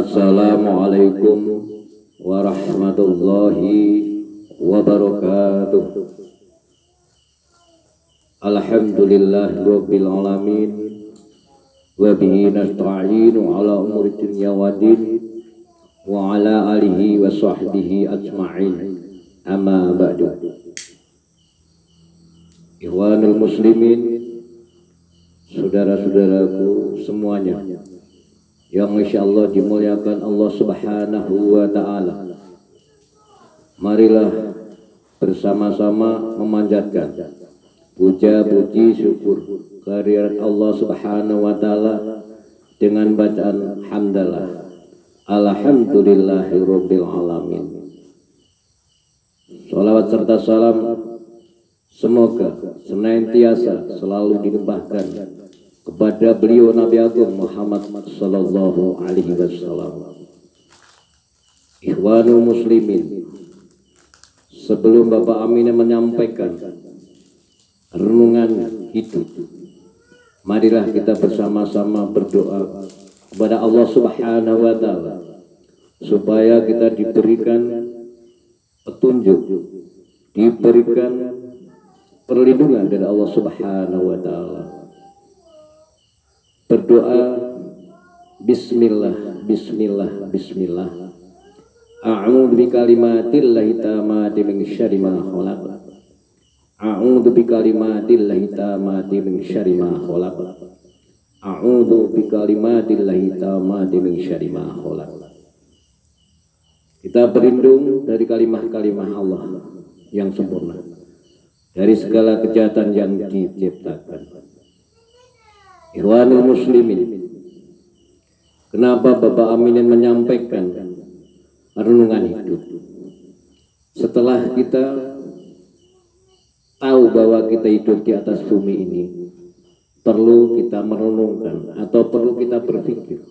Assalamualaikum warahmatullahi wabarakatuh. Alhamdulillahirabbil alamin wa bihi nasta'inu ala umuri dunya waddin wa ala alihi wa sahbihi ajma'in. Amma ba'du. Ikhwanul muslimin, saudara-saudaraku semuanya yang insyaallah dimuliakan Allah Subhanahu wa taala. Marilah bersama-sama memanjatkan puja puji syukur kehadirat Allah Subhanahu wa taala dengan bacaan hamdalah. Alhamdulillahirabbil alamin. Salawat serta salam semoga senantiasa selalu dilimpahkan kepada beliau Nabi Agung Muhammad sallallahu alaihi wasallam. Ikhwanul muslimin, sebelum Bapak Amin menyampaikan renungan hidup, marilah kita bersama-sama berdoa kepada Allah Subhanahu wa taala supaya kita diberikan petunjuk, diberikan perlindungan dari Allah Subhanahu wa taala. Berdoa bismillah, bismillah, bismillah. A'udzu bikalimatillahi tammati min syarri ma khalaq. A'udzu bikalimatillahi tammati min syarri ma khalaq. A'udzu bikalimatillahi tammati min syarri ma khalaq. Kita berlindung dari kalimah-kalimah Allah yang sempurna, dari segala kejahatan yang diciptakan. Ikhwanul muslimin, kenapa Bapak Aminin menyampaikan renungan hidup? Setelah kita tahu bahwa kita hidup di atas bumi ini, perlu kita merenungkan atau perlu kita berpikir.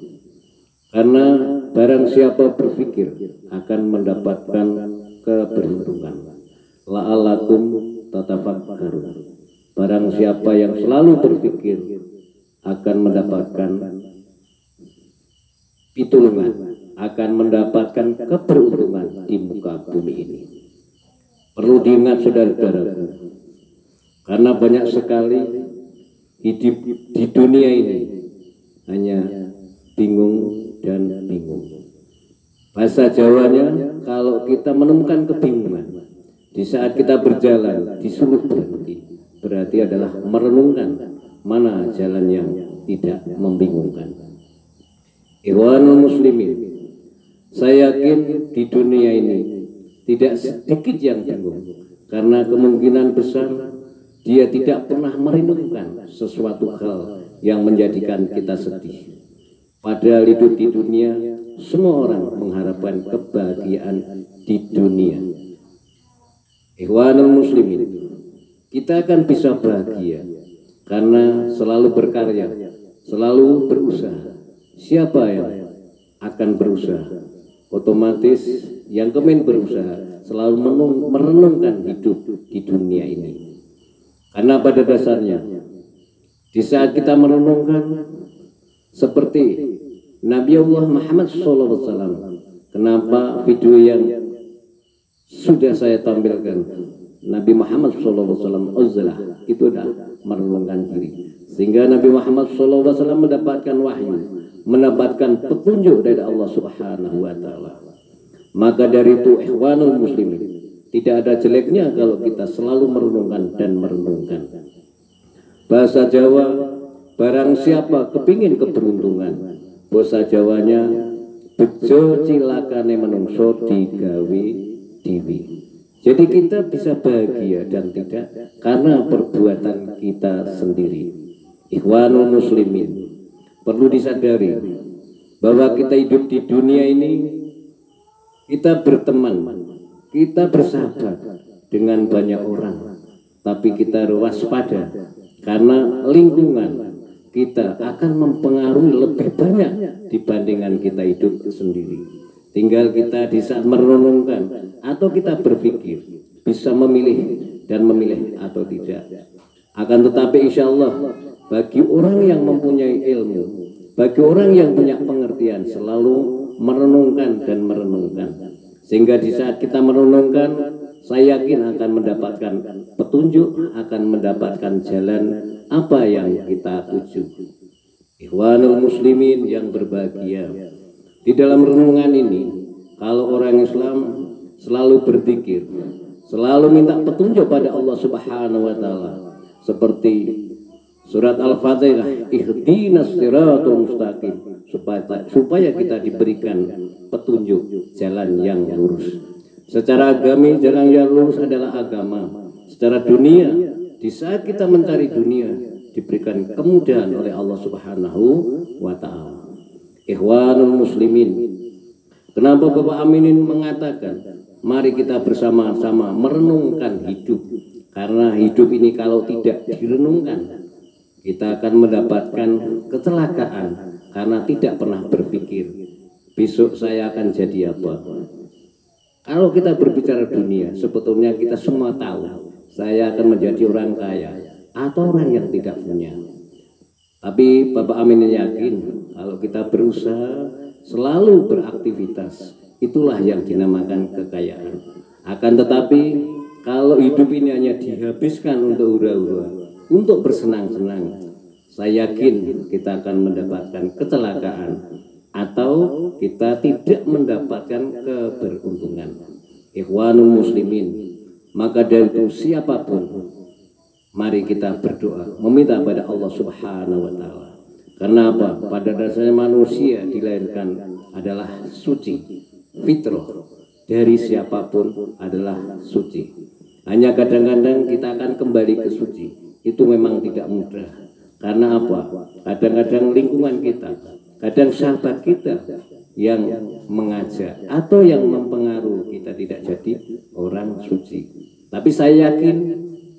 Karena barang siapa berpikir akan mendapatkan keberuntungan. La'alakum tatafakkarun. Barang siapa yang selalu berpikir akan mendapatkan pitulungan, akan mendapatkan keberuntungan di muka bumi ini. Perlu diingat saudara-saudara, karena banyak sekali hidup di dunia ini hanya bingung dan bingung. Bahasa Jawanya, kalau kita menemukan kebingungan di saat kita berjalan disuruh berhenti, berarti adalah merenungkan mana jalan yang tidak membingungkan. Ikhwanul muslimin, saya yakin di dunia ini tidak sedikit yang bingung, karena kemungkinan besar dia tidak pernah merenungkan sesuatu hal yang menjadikan kita sedih. Padahal hidup di dunia, semua orang mengharapkan kebahagiaan di dunia. Ikhwanul muslimin, kita akan bisa bahagia karena selalu berkarya, selalu berusaha. Siapa yang akan berusaha? Otomatis yang kemen berusaha selalu merenungkan hidup di dunia ini. Karena pada dasarnya, di saat kita merenungkan seperti Nabi Allah Muhammad SAW, kenapa video yang sudah saya tampilkan Nabi Muhammad SAW uzlah, itu adalah merenungkan diri, sehingga Nabi Muhammad SAW mendapatkan wahyu, mendapatkan petunjuk dari Allah Subhanahu wa taala. Maka dari itu ikhwanul muslimin, tidak ada jeleknya kalau kita selalu merenungkan dan merenungkan. Bahasa Jawa, barang siapa kepingin keberuntungan, bahasa Jawanya bejo cilakane menungso digawe diwi. Jadi kita bisa bahagia dan tidak karena perbuatan kita sendiri. Ikhwanul muslimin, perlu disadari bahwa kita hidup di dunia ini, kita berteman, kita bersahabat dengan banyak orang, tapi kita waspada karena lingkungan kita akan mempengaruhi lebih banyak dibandingkan kita hidup sendiri. Tinggal kita di saat merenungkan atau kita berpikir bisa memilih dan memilih atau tidak. Akan tetapi insya Allah bagi orang yang mempunyai ilmu, bagi orang yang punya pengertian, selalu merenungkan dan merenungkan. Sehingga di saat kita merenungkan, saya yakin akan mendapatkan petunjuk, akan mendapatkan jalan apa yang kita tuju. Ikhwanul muslimin yang berbahagia, di dalam renungan ini, kalau orang Islam selalu berzikir, selalu minta petunjuk pada Allah Subhanahu wa taala, seperti surat Al-Fatihah, ihdinas siratal mustaqim, supaya kita diberikan petunjuk jalan yang lurus. Secara agami, jalan yang lurus adalah agama. Secara dunia, di saat kita mencari dunia, diberikan kemudahan oleh Allah Subhanahu wa taala. Ikhwanul muslimin, kenapa Bapak Aminin mengatakan mari kita bersama-sama merenungkan hidup? Karena hidup ini kalau tidak direnungkan, kita akan mendapatkan kecelakaan karena tidak pernah berpikir besok saya akan jadi apa. Kalau kita berbicara dunia, sebetulnya kita semua tahu saya akan menjadi orang kaya atau orang yang tidak punya. Tapi Bapak Amin yakin kalau kita berusaha selalu beraktivitas, itulah yang dinamakan kekayaan. Akan tetapi kalau hidup ini hanya dihabiskan untuk hura-hura, untuk bersenang-senang, saya yakin kita akan mendapatkan kecelakaan atau kita tidak mendapatkan keberuntungan. Ikhwanul muslimin, maka dari itu siapapun, mari kita berdoa meminta pada Allah Subhanahu wa taala. Karena apa? Pada dasarnya manusia dilahirkan adalah suci, fitrah dari siapapun adalah suci. Hanya kadang-kadang kita akan kembali ke suci. Itu memang tidak mudah. Karena apa? Kadang-kadang lingkungan kita, kadang sahabat kita yang mengajak atau yang mempengaruhi kita tidak jadi orang suci. Tapi saya yakin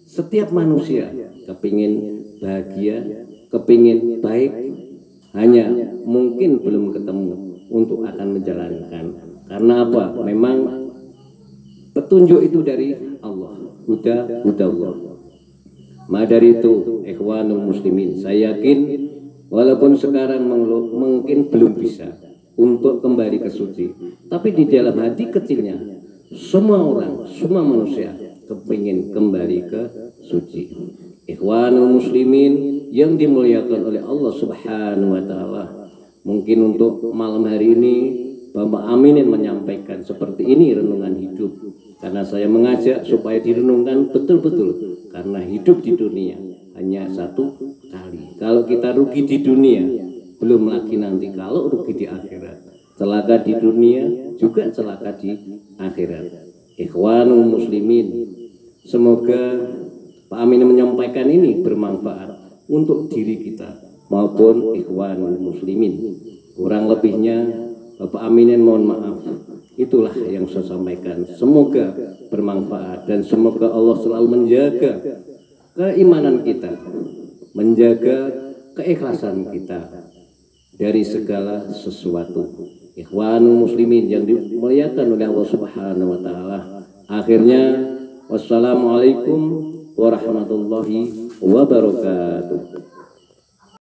setiap manusia kepingin bahagia, kepingin baik, hanya mungkin belum ketemu untuk akan menjalankan. Karena apa? Memang petunjuk itu dari Allah, huda Allah. Maka dari itu, ikhwanul muslimin, saya yakin walaupun sekarang mungkin belum bisa untuk kembali ke suci, tapi di dalam hati kecilnya semua orang, semua manusia kepingin kembali ke suci. Ikhwanul muslimin yang dimuliakan oleh Allah Subhanahu wa taala, mungkin untuk malam hari ini Bapak Aminin menyampaikan seperti ini renungan hidup, karena saya mengajak supaya direnungkan betul-betul, karena hidup di dunia hanya satu kali. Kalau kita rugi di dunia, belum lagi nanti kalau rugi di akhirat. Celaka di dunia juga celaka di akhirat. Ikhwanul muslimin, semoga Pak Amin menyampaikan ini bermanfaat untuk diri kita maupun ikhwanul muslimin. Kurang lebihnya Bapak Aminin mohon maaf. Itulah yang saya sampaikan. Semoga bermanfaat dan semoga Allah selalu menjaga keimanan kita, menjaga keikhlasan kita dari segala sesuatu. Ikhwanul muslimin yang dimuliakan oleh Allah Subhanahu wa taala. Akhirnya wassalamualaikum warahmatullahi wabarakatuh.